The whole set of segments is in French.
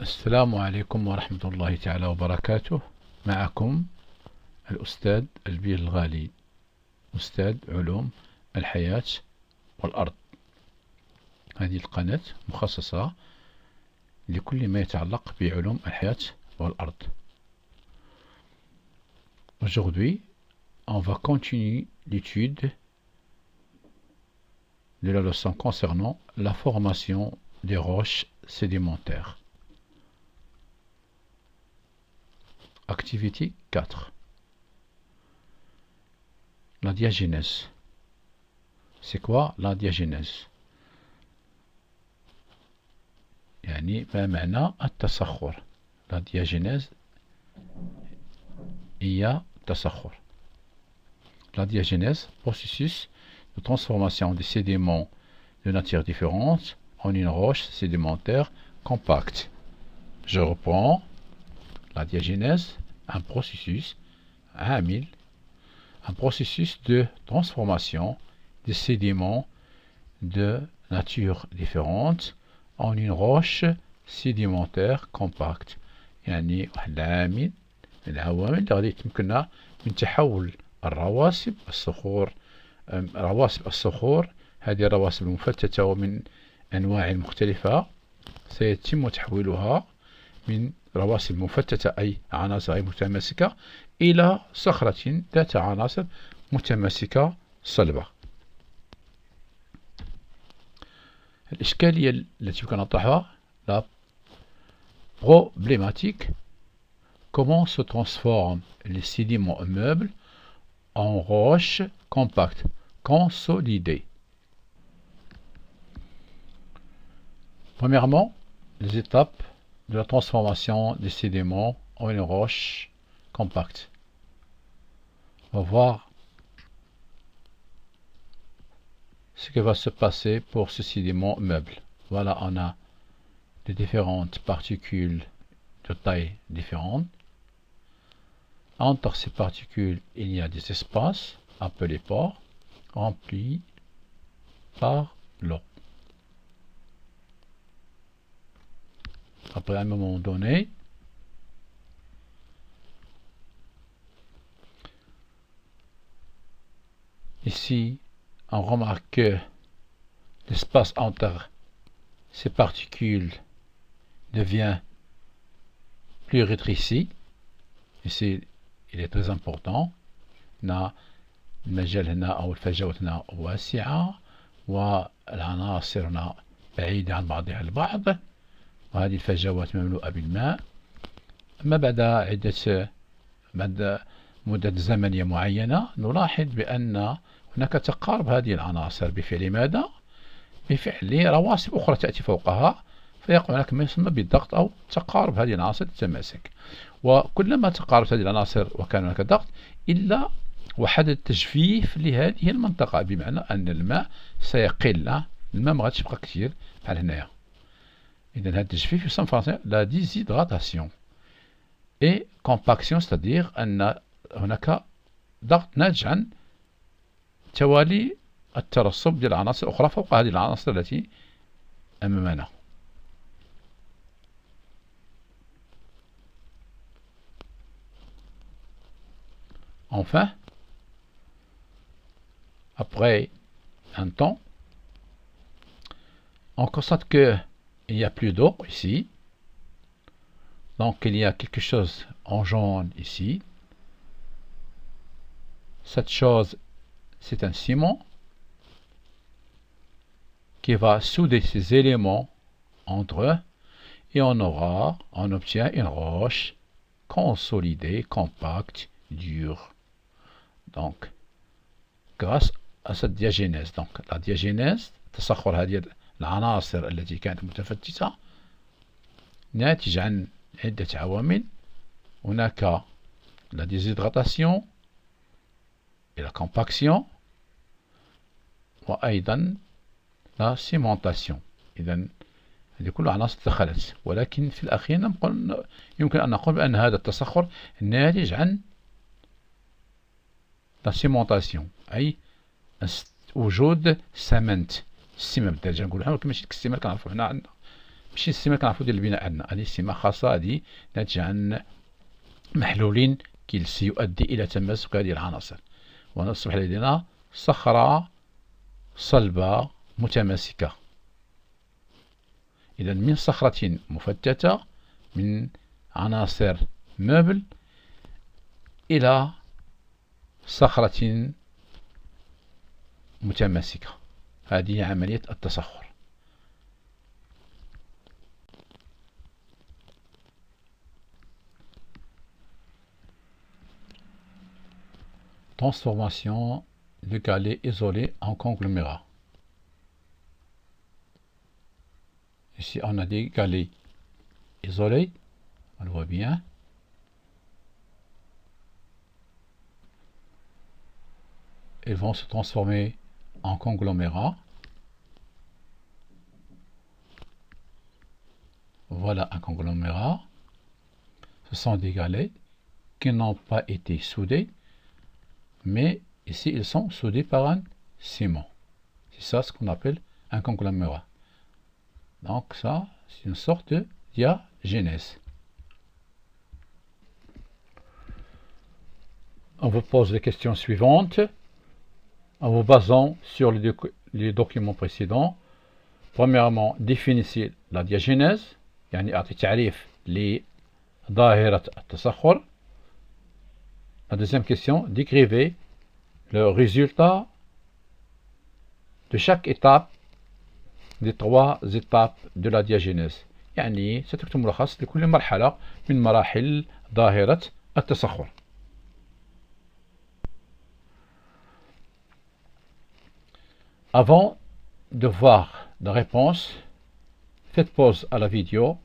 السلام عليكم ورحمة الله تعالى وبركاته. معكم الأستاذ البير الغالي، أستاذ علوم الحياة والأرض. هذه القناة مخصصة لكل ما يتعلق بعلوم الحياة والأرض. Aujourd'hui, on va continuer l'étude de la leçon concernant la formation des roches sédimentaires. Activité 4. La diagénèse. C'est quoi la diagénèse؟ يعني ما معنى التصخر؟ La diagénèse هي التصخر. La diagénèse, processus de transformation des sédiments de nature différente en une roche sédimentaire compacte. Je reprends. La diagénèse, un processus de transformation des sédiments de nature différente en une roche sédimentaire compacte. يعني واحد العامل من العوامل اللي غادي تمكننا من تحول الرواسب الصخور هذه الرواسب المفتتة ومن أنواع مختلفة سيتم تحويلها من رواسب مفتتة أي عناصر متماسكة إلى صخرة ذات عناصر متماسكة صلبة. الإشكالية التي يمكن نطرحها la problématique: comment se transforment les sédiments meubles en roches compactes consolidées? Premièrement, les étapes de la transformation des sédiments en une roche compacte. On va voir ce qui va se passer pour ce sédiment meuble. Voilà, on a des différentes particules de taille différentes. Entre ces particules, il y a des espaces appelés pores remplis par l'eau. Après un moment donné, ici, on remarque que l'espace entre ces particules devient plus rétréci. Ici, il est très important. المجال هنا أو الفجوة هنا واسعة والعناصر هنا بعيدة عن بعضها البعض، وهذه الفجوات مملوءة بالماء. أما بعد مدة زمنية معينة نلاحظ بأن هناك تقارب هذه العناصر بفعل ماذا؟ بفعل رواسب أخرى تأتي فوقها، فيقع هناك ما يسمى بالضغط أو تقارب هذه العناصر تتماسك. وكلما تقاربت هذه العناصر وكان هناك ضغط إلا وحدث تجفيف لهذه المنطقة، بمعنى أن الماء سيقل. الماء ما غاديش يبقى كثير بحال هنايا. إذا هذا التجفيف يسمى فرنسيا لا ديزيدغاتاسيون et compaction، c'est-à-dire أن هناك ضغط ناتج عن توالي الترسب ديال العناصر الأخرى فوق هذه العناصر التي أمامنا. Enfin, après un temps, on constate qu'il n'y a plus d'eau ici. Donc il y a quelque chose en jaune ici. Cette chose, c'est un ciment qui va souder ces éléments entre eux et on obtient une roche consolidée, compacte, dure. Donc, grâce à cette diagénèse. Donc, la diagénèse تصخر هذه العناصر التي كانت متفتتة ناتج عن عدة عوامل. هناك la déshydratation et la compaction وأيضا la cimentation. إذن هذه كل عناصر تدخلت، ولكن في الأخير يمكن أن نقول بأن هذا التصخر ناتج عن la cimentation، أي وجود سمنت. السمة بالدرجة نقولها، ولكن ماشي السمة اللي كنعرفو حنا عندنا ماشي السمة كنعرفو ديال البناء عندنا، هذه السمة خاصة، هذه ناتجة عن محلول سيؤدي إلى تماسك هذه العناصر، ونصبح لدينا صخرة صلبة متماسكة. إذا من صخرة مفتتة من عناصر مبل إلى صخرة متماسكة، هذه عملية التصخر. Transformation de galets isolés en conglomérats. Ici, on a des galets isolés, on le voit bien. Ils vont se transformer en conglomérats. Voilà un conglomérat. Ce sont des galets qui n'ont pas été soudés, mais ici ils sont soudés par un ciment. C'est ça ce qu'on appelle un conglomérat. Donc ça, c'est une sorte de diagénèse. On vous pose les questions suivantes en vous basant sur les documents précédents. Premièrement, définissez la diagénèse، يعني أعطي تعريف لظاهرة التصخر. La deuxième question, décrivez le résultat de chaque étape des 3 étapes de la diagénèse، يعني ستكتب ملخص لكل مرحلة من مراحل ظاهرة التصخر. Avant de voir la réponse, faites pause à la vidéo,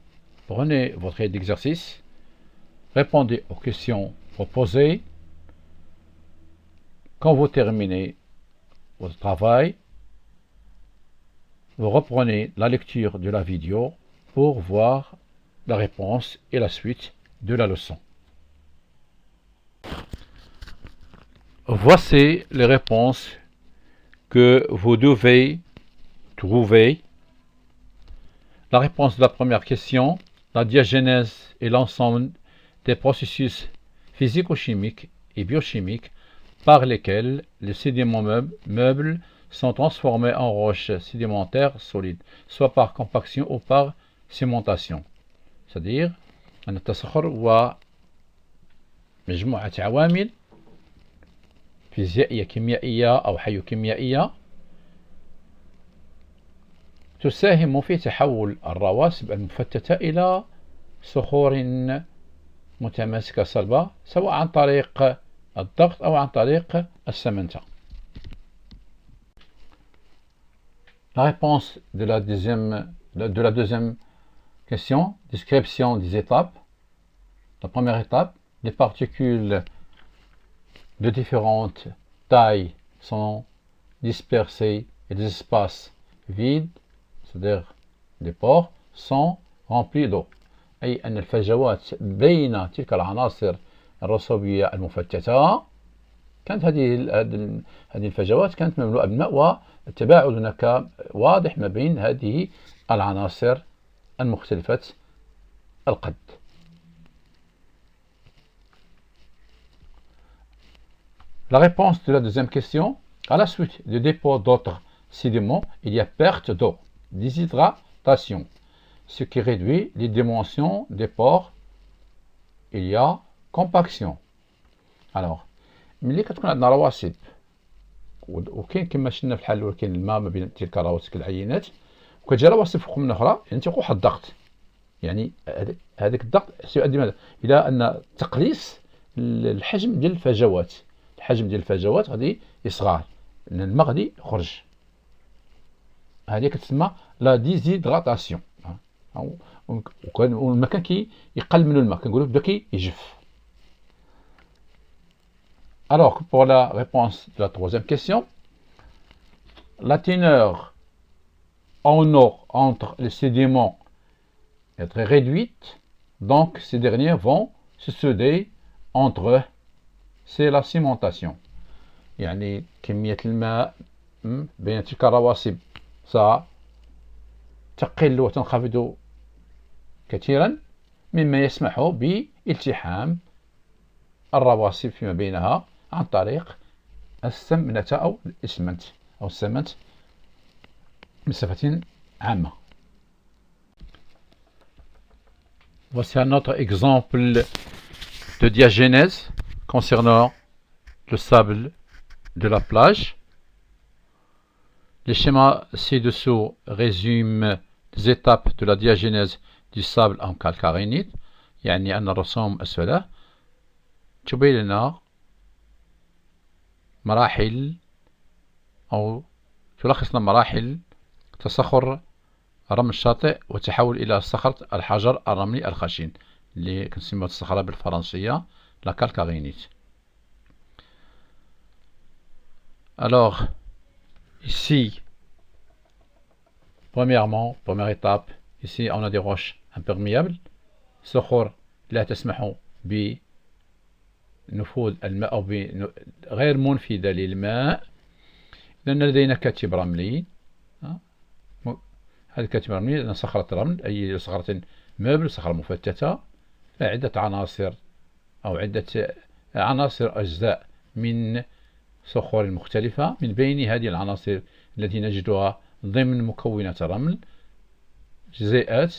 prenez votre aide d'exercice, répondez aux questions proposées. Quand vous terminez votre travail, vous reprenez la lecture de la vidéo pour voir la réponse et la suite de la leçon. Voici les réponses que vous devez trouver. La réponse de la première question, la diagénèse est l'ensemble des processus physico-chimiques et biochimiques par lesquels les sédiments meubles sont transformés en roches sédimentaires solides, soit par compaction ou par cimentation. C'est-à-dire أن التصخر هو مجموعة عوامل فيزيائية كيميائية أو حيوكيميائية تساهم في تحول الرواسب المفتتة إلى صخور متماسكة صلبة، سواء عن طريق الضغط أو عن طريق السمنتة. La réponse de la deuxième question, description des étapes. La première étape, les particules de différentes tailles sont dispersées et les espaces vides, c'est-à-dire les pores, sont remplis d'eau. أي أن الفجوات بين تلك العناصر الرسوبية المفتتة كانت هذه الفجوات كانت مملوءة بالماء، والتباعد هناك واضح ما بين هذه العناصر المختلفة القد. La réponse de la deuxième question, à la suite du dépôt d'autres sédiments, il y a perte d'eau, déshydratation, ce qui réduit les dimensions des pores. Il y a compaction. Alors, ملي كتكون عندنا رواسب وكاين كما شفنا في الحال الاول كاين الماء ما بين تلك الرواسب العينات، وكتجي رواسب فوق من اخرى، يعني تيوقع واحد الضغط، يعني هذاك الضغط سيؤدي ماذا؟ الى ان تقليص الحجم ديال الفجوات. الحجم ديال الفجوات غادي يصغر لان الماء غادي يخرج. هذه كتسمى لا ديزيدغاتاسيون، والماء كان كيقل من الماء كنقولوا بدا كيجف. Alors, pour la réponse de la troisième question, la teneur en eau entre les sédiments est très réduite, donc ces derniers vont se souder entre eux. C'est la cimentation. يعني كمية الماء بين تلك الرواسب ستقل وتنخفض كثيرا مما يسمح بالتحام الرواسب فيما بينها عن طريق السمنة أو الإسمنت أو السمنت بصفة عامة. Voici un autre exemple de diagénèse concernant le sable de la plage. Les schémas ci-dessous résument les étapes de la diagénèse du sable en calcarénite. يعني أن الرسوم أسفله تبين لنا مراحل أو تلخص لنا مراحل تصخر رمل الشاطئ وتحول إلى صخرة الحجر الرملي الخشن اللي كنسميوها الصخرة بالفرنسية لا calcarénite. Alors ici, première étape, ici on a des roches imperméables، صخور لا تسمح بنفوذ الماء أو غير منفذة للماء. لأن لدينا كتيب رملي، هذا الكتيب الرملي لأن صخرة رمل أي صخرة مبل، صخرة مفتتة، عدة عناصر أو عدة عناصر أجزاء من صخور مختلفة، من بين هذه العناصر التي نجدها ضمن مكونات الرمل جزيئات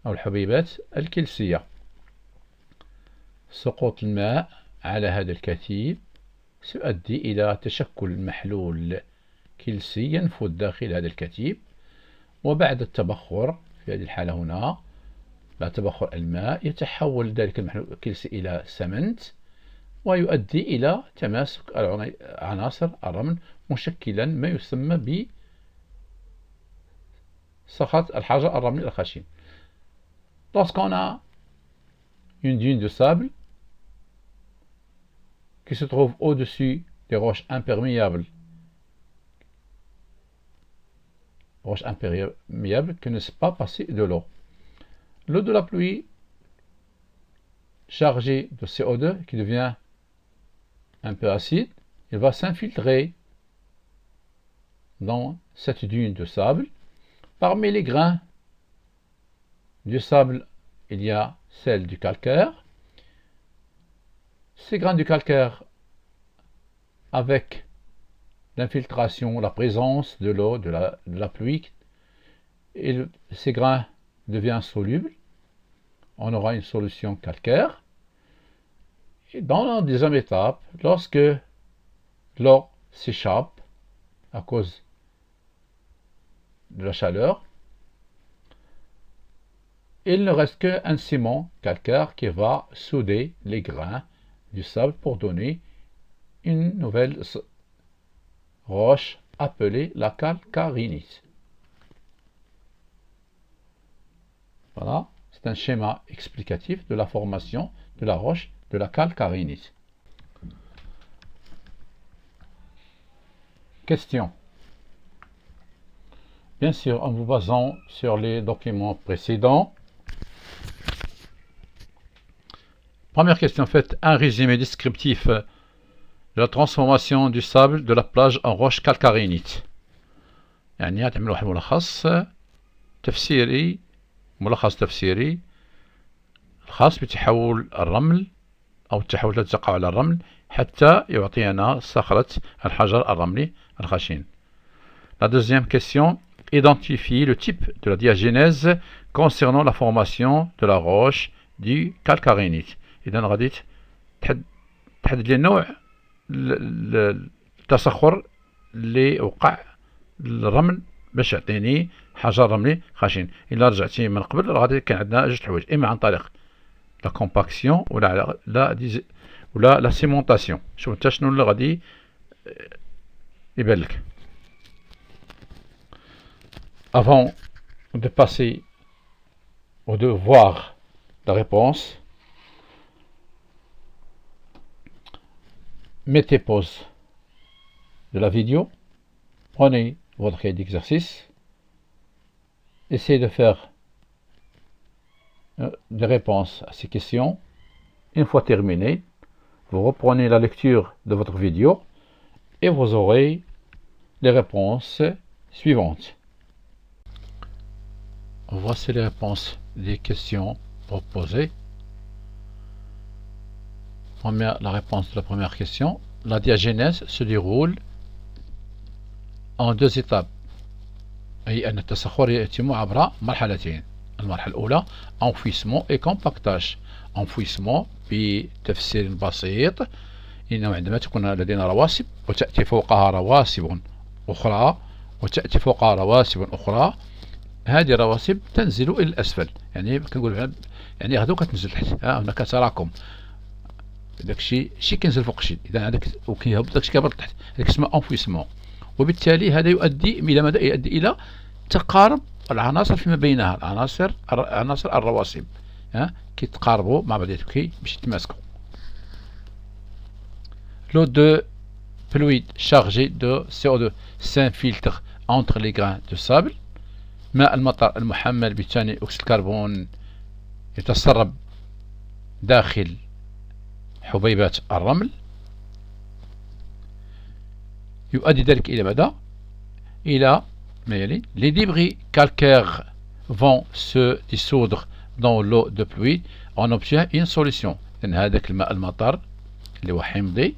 أو الحبيبات الكلسية. سقوط الماء على هذا الكتيب سيؤدي إلى تشكل محلول كلسي ينفذ داخل هذا الكتيب، وبعد التبخر في هذه الحالة هنا بعد تبخر الماء يتحول ذلك المحلول الكلسي إلى سمنت ويؤدي إلى تماسك عناصر الرمل مشكلا ما يسمى بصخرة الحجر الرملي الخشن. Lorsqu'on a une dune de sable qui se trouve au-dessus des roches imperméables qui ne laissent pas passer de l'eau. L'eau de la pluie chargée de CO2 qui devient un peu acide, il va s'infiltrer dans cette dune de sable. Parmi les grains du sable, il y a celle du calcaire. Ces grains du calcaire, avec l'infiltration, la présence de l'eau, de la pluie, et ces grains deviennent solubles. On aura une solution calcaire. Et dans la deuxième étape, lorsque l'eau s'échappe à cause de la chaleur, il ne reste qu'un ciment calcaire qui va souder les grains du sable pour donner une nouvelle roche appelée la calcarénite. Voilà, c'est un schéma explicatif de la formation de la roche de la calcarénite. Question. Bien sûr, en vous basant sur les documents précédents. Première question, faites un résumé descriptif de la transformation du sable de la plage en roche calcarénite. يعني تعملوا واحد ملخص تفسيري، ملخص تفسيري الخاص بتحول الرمل أو التحولات التي تقع على الرمل حتى يعطينا صخرة الحجر الرملي الخشن. La deuxième question, identifie le type de la diagénèse concernant la formation de la roche du calcarénite. إذا غادي تحدد لي نوع التصخر اللي وقع الرمل باش يعطيني حجر رملي خشن. إلا رجعتي من قبل غادي كان عندنا جوج حوايج، إما عن طريق لا كومباكسيون ولا لا سيمونطاسيون. شوف انت شنو اللي غادي يبان لك. Avant de passer ou de voir la réponse, mettez pause de la vidéo, prenez votre cahier d'exercice, essayez de faire des réponses à ces questions. Une fois terminé, vous reprenez la lecture de votre vidéo et vous aurez les réponses suivantes. Voici les réponses des questions proposées. La réponse de la première question. La diagénèse se déroule en deux étapes. أي أن التسخر يتم عبر مرحلتين. المرحلة الأولى enfouissement et compactage. enfouissement بتفسير بسيط إنه عندما تكون لدينا رواسب وتأتي فوقها رواسب أخرى وتأتي فوقها رواسب أخرى، هذه الرواسب تنزل إلى الأسفل، يعني كنقول يعني هذوك كتنزل تحت، هناك تراكم، داكشي كينزل فوق شي، إذا هذاك وكيهبط داكشي كيهبط تحت، هذاك اسمه انفويسمون. وبالتالي هذا يؤدي إلى ماذا؟ يؤدي إلى تقارب العناصر فيما بينها، عناصر الرواسب كيتقاربوا مع بعضهم باش يتماسكوا. L'eau de pluie chargée de CO2 s'infiltre entre les grains de sable. ماء المطر المحمل بثاني أكسيد الكربون يتسرب داخل حبيبات الرمل. يؤدي ذلك إلى ماذا؟ إلى ما يلي: les débris calcaires vont se dissoudre dans l'eau de pluie. On obtient une solution. لأن هذاك الماء المطر اللي هو حمضي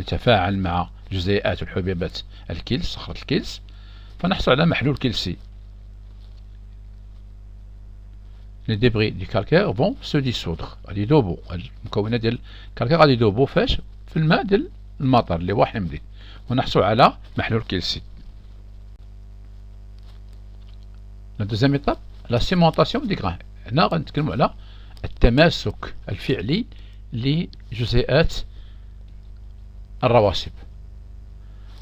يتفاعل مع جزيئات الحبيبات الكلس، صخرة الكلس، فنحصل على محلول كلسي. les débris du calcaire vont se dissoudre، غادي يذوبوا المكونات ديال الكالكير، غادي يذوبوا فاش؟ في الماء ديال المطر اللي هو حمضي، ونحصل على محلول كلسي. la deuxième étape la cimentation des grains. هنا غنتكلموا على التماسك الفعلي لجزيئات الرواسب.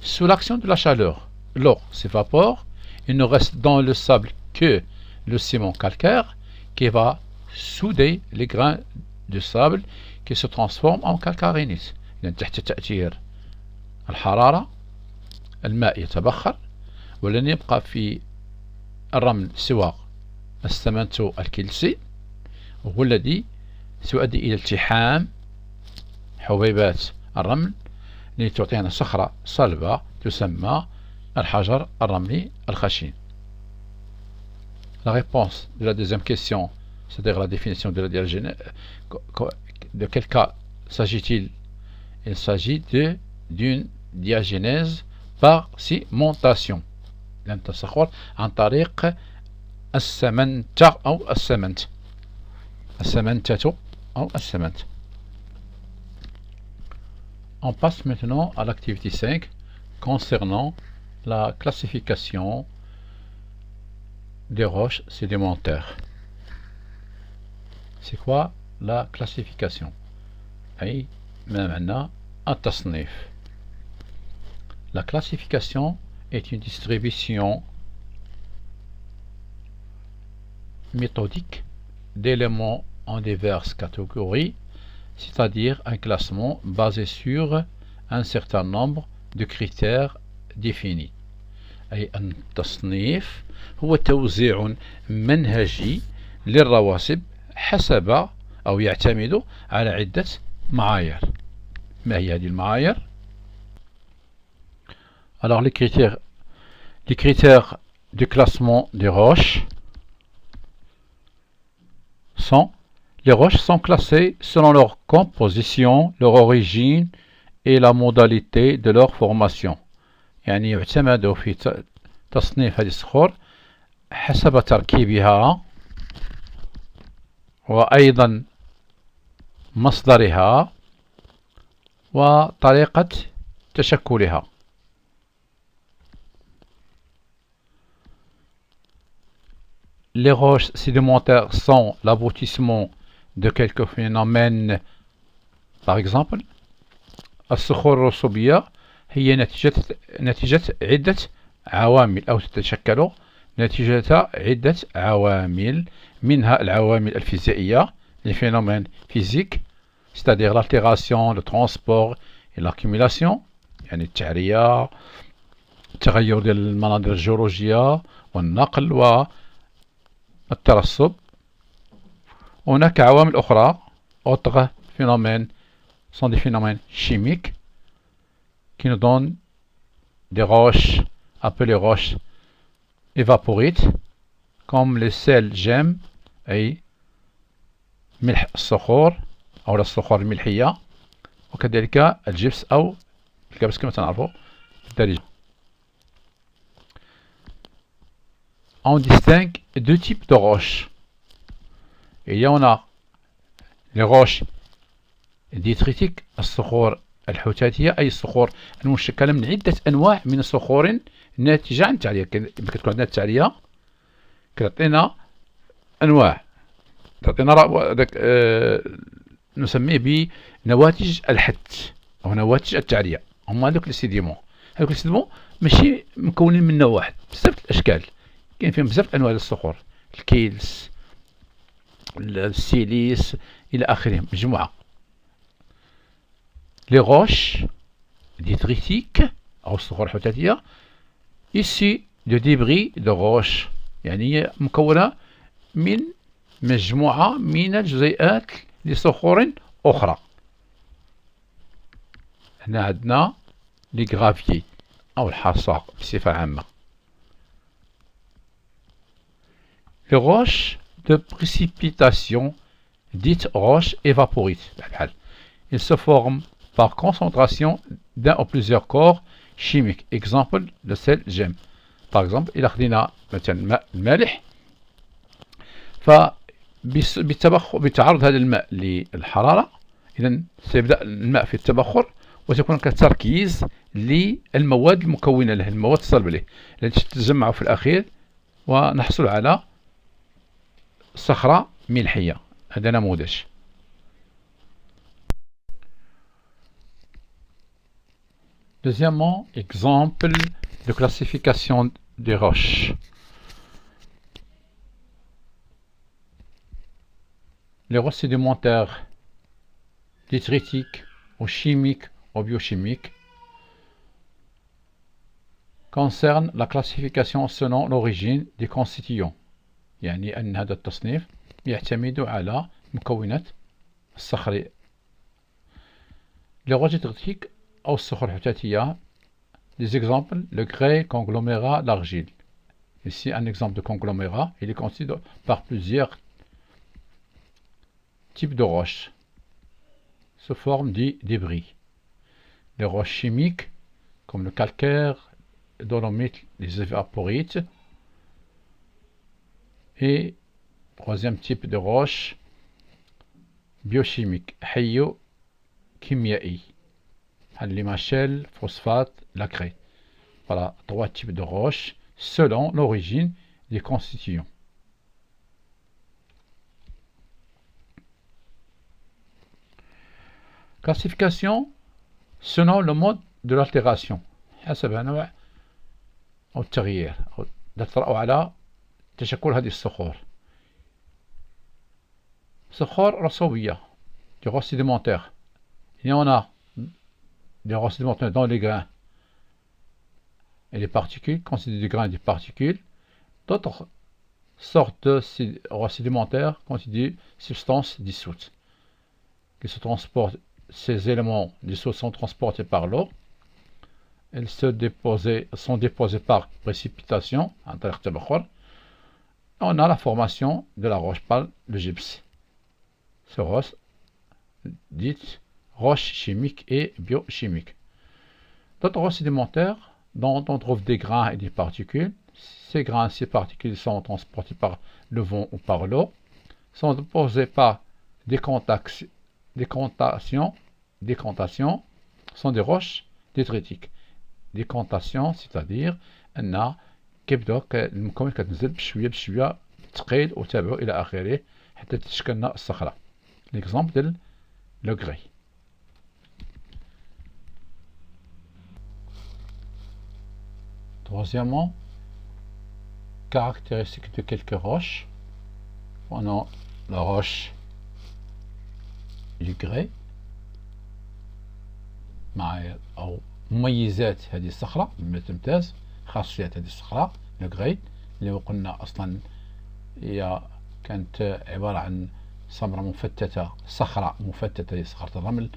Sous l'action de la chaleur, l'eau s'évapore. Il ne reste dans le sable que le ciment calcaire qui va souder les grains de sable qui se transforment en calcarénite. يعني تحت تأثير الحرارة الماء يتبخر ولن يبقى في الرمل سوى السمنت الكلسي، وهو الذي سيؤدي إلى التحام حبيبات الرمل لتعطينا صخرة صلبة تسمى الحجر الرملي الخشن. La réponse de la deuxième question, c'est-à-dire la définition de la diagénèse, de quel cas s'agit-il? Il s'agit d'une diagénèse par cimentation، لأن التسخر عن طريق السمنتة أو السمنت، السمنتة أو السمنت. On passe maintenant à l'activité 5 concernant la classification des roches sédimentaires. C'est quoi la classification? أي ما معنى التصنيف؟ La classification est une distribution méthodique d'éléments en diverses catégories, c'est-à-dire un classement basé sur un certain nombre de critères définis. أي أن التصنيف هو توزيع منهجي للرواسب حسب أو يعتمد على عدة معايير. ما هي هذه المعايير؟ Alors les critères du classement des roches sont: les roches sont classées selon leur composition, leur origine et la modalité de leur formation. يعني يعتمد في تصنيف هذه الصخور حسب تركيبها وأيضا مصدرها وطريقة تشكلها. Les roches sédimentaires sont l'aboutissement de quelques phénomènes. Par exemple, الصخور الرسوبية هي نتيجة عدة عوامل، أو تتشكل نتيجة عدة عوامل، منها العوامل الفيزيائية، les phénomènes physiques، c'est-à-dire l'altération, le transport et l'accumulation، يعني التعرية، التغير ديال المناظر الجيولوجية والنقل والترسب. هناك عوامل أخرى، autres phénomènes sont des phénomènes chimiques qui nous donnent des roches appelées roches évaporites كوم لي سيل جيم أي ملح الصخور أو الصخور الملحية، وكذلك الجبس أو الكبس كما تنعرفوا بالدارجة. On distingue deux types de roches. Il y en a les roches ديتريتيك، الصخور الحوتاتية، أي الصخور المشكلة من عدة أنواع من الصخور ناتجة عن التعرية. كتكون عندنا التعرية كتعطينا أنواع، تعطينا نسميه بنواتج الحت أو نواتج التعرية. هما هذوك السيديمون. هذوك السيديمون ماشي مكونين من نوع واحد، بزاف الأشكال، كاين فيهم بزاف أنواع الصخور، الكيلس، السيليس إلى آخره، مجموعة. Les roches détritiques أو الصخور الحوتاتية issues de débris de roches، يعني مكونة من مجموعة من الجزيئات لصخور أخرى. هنا عندنا لي غرافيي أو الحصى بصفة عامة. Les roches de précipitation dites roches évaporites بحال ils se forment par concentration d'un ou plusieurs corps chimiques. Exemple le sel gemme. Par exemple إذا خدينا مثلا الماء المالح، بتعرض هذا الماء للحرارة، إذا سيبدأ الماء في التبخر وتكون كتركيز للمواد المكونة له، المواد الصلبة له، التي تتجمع في الأخير ونحصل على صخرة ملحية. هذا نموذج. Deuxièmement, exemple de classification des roches. Les roches sédimentaires détritiques ou chimiques ou biochimiques concernent la classification selon l'origine des constituants. يعني أن هذا التصنيف يعتمد على مكونات الصخري. Les roches détritiques أو الصخور الحوتاتية. Des exemples, le grès, conglomérat, l'argile. Ici un exemple de conglomérat, il est constitué par plusieurs types de roches sous forme de débris. Les roches chimiques comme le calcaire, le dolomite, les évaporites. Et troisième type de roche biochimique, حيوكيميائي، les machelles, phosphate, la craie. Voilà, trois types de roches selon l'origine des constituants. Classification selon le mode de l'altération، حسب نوع أو التغيير أو تطرأ على تشكل هذه الصخور. صخور رسوبية، des roches sédimentaires. Il y en a des roches sédimentaires dans les grains et les particules, constituées des grains et des particules. D'autres sortes de roches sédimentaires constituées de substances dissoutes, qui se transportent. Ces éléments dissous sont transportés par l'eau. Elles sont déposées par précipitation. On a la formation de la roche par le gypse. Ces roches dites roches chimiques et biochimiques. D'autres roches sédimentaires dont on trouve des grains et des particules. Ces grains et ces particules sont transportés par le vent ou par l'eau, sont déposés par décantation, sont des roches détritiques. décantation c'est-à-dire أن كيبداو المكون كتنزل بشوية بشوية ثقيل وتابعو إلى آخره حتى تتشكل لنا الصخرة. l'exemple ديال لو غري. Troisièmement, caractéristiques de quelques roches. On a la roche du grès مع أو مميزات هذه الصخرة مما تمتاز، خاصيات هذه الصخرة لو غري اللي قلنا أصلا هي كانت عبارة عن صخرة مفتتة، صخرة مفتتة هي صخرة الرمل،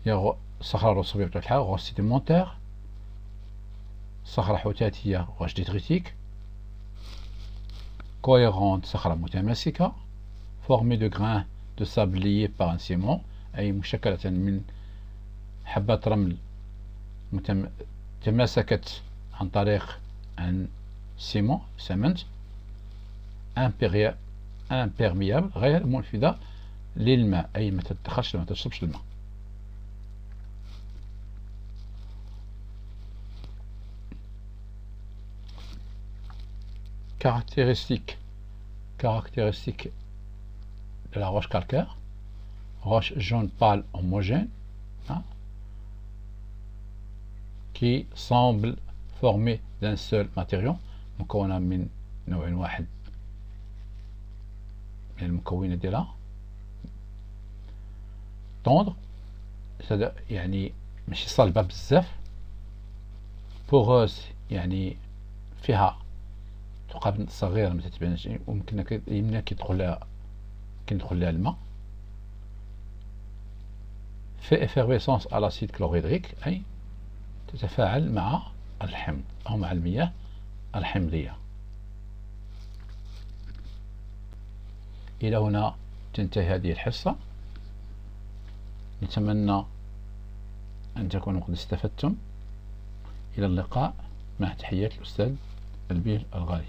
هي الصخرة الرسوبية بطبيعة الحال غوص سيديمونتير. صخرة حوتاتية roche détritique. Cohérente صخرة متماسكة. Formée de grains de sable liés par un ciment أي مشكلة من حبات رمل تماسكت عن طريق un ciment سمنت. imperméable غير منفذة للماء أي ما تتدخلش ما تشربش الماء. Caractéristiques de la roche calcaire. Roche jaune pâle homogène qui semble formée d'un seul matériau مكونة من نوع واحد من المكونات ديالها. tendre يعني ماشي صلبة بزاف. بوغوز يعني فيها ثقب صغير ما تتبانش وممكن يمنا كيدخل لها الماء. في effervescence à l'acide chlorhydrique أي تتفاعل مع الحمض أو مع المياه الحمضية. إلى هنا تنتهي هذه الحصة. نتمنى أن تكونوا قد استفدتم. إلى اللقاء مع تحيات الأستاذ البيل الغالي.